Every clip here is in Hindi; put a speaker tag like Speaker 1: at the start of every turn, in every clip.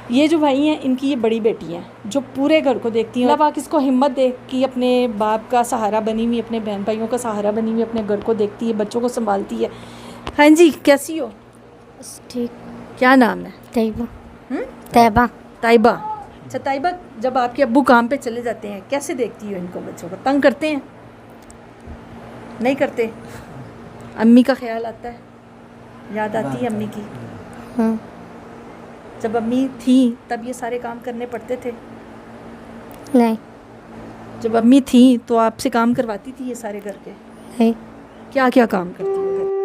Speaker 1: ये जो भाई हैं इनकी ये बड़ी बेटी हैं जो पूरे घर को देखती हैं। अल्लाह पाक इसको हिम्मत दे कि अपने बाप का सहारा बनी हुई, अपने बहन भाइयों का सहारा बनी हुई, अपने घर को देखती है, बच्चों को संभालती है। हाँ जी, कैसी हो?
Speaker 2: ठीक।
Speaker 1: क्या नाम है?
Speaker 2: तैयबा। तैयबा।
Speaker 1: ताइबा। अच्छा ताइबा, जब आपके अब्बू काम पे चले जाते हैं कैसे देखती हो इनको, बच्चों को तंग करते हैं? नहीं करते? अम्मी का ख्याल आता है, याद आती है अम्मी की? जब अम्मी थी तब ये सारे काम करने पड़ते थे?
Speaker 2: नहीं।
Speaker 1: जब अम्मी थी तो आपसे काम करवाती थी ये सारे घर के?
Speaker 2: नहीं।
Speaker 1: क्या क्या काम करती है घर?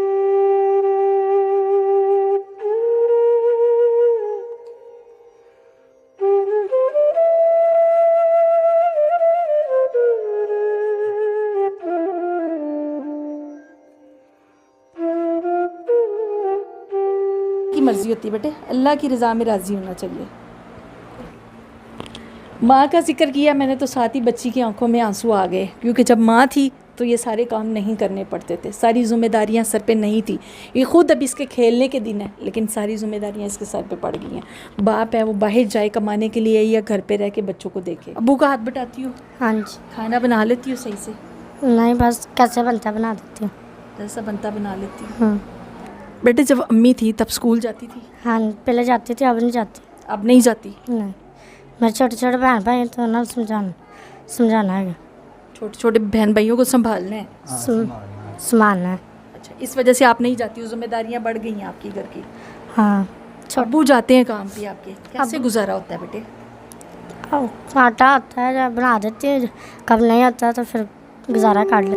Speaker 1: की मर्जी होती है बेटे, अल्लाह की रज़ा में राज़ी होना चाहिए। माँ का जिक्र किया मैंने तो साथ ही बच्ची की आंखों में आंसू आ गए, क्योंकि जब माँ थी तो ये सारे काम नहीं करने पड़ते थे, सारी जिम्मेदारियाँ सर पे नहीं थी। ये ख़ुद अभी इसके खेलने के दिन है लेकिन सारी जिम्मेदारियाँ इसके सर पे पड़ गई हैं। बाप है वो बाहर जाए कमाने के लिए या घर पे रह के बच्चों को देखे। अब्बू का हाथ बटाती हो?
Speaker 2: हाँ जी।
Speaker 1: खाना बना लेती हो सही से?
Speaker 2: नहीं, बस कैसे बनता बना देती हूँ।
Speaker 1: जैसा बनता बना लेती हूँ। बेटे जब अम्मी थी तब स्कूल जाती थी?
Speaker 2: हाँ, पहले जाती थी, अब नहीं जाती।
Speaker 1: अब नहीं जाती?
Speaker 2: नहीं, मेरे छोटे छोटे बहन भाई हैं तो ना समझाना है,
Speaker 1: छोटे छोटे बहन भाइयों को संभालना है,
Speaker 2: संभालना है।
Speaker 1: अच्छा, इस वजह से आप नहीं जाती हो, जिम्मेदारियाँ बढ़ गई हैं आपकी घर की?
Speaker 2: हाँ।
Speaker 1: अब्बू जाते हैं काम पे आपके, कैसे गुजारा होता है बेटे?
Speaker 2: आटा आता है जब बना देती है, कब नहीं आता तो फिर गुजारा काट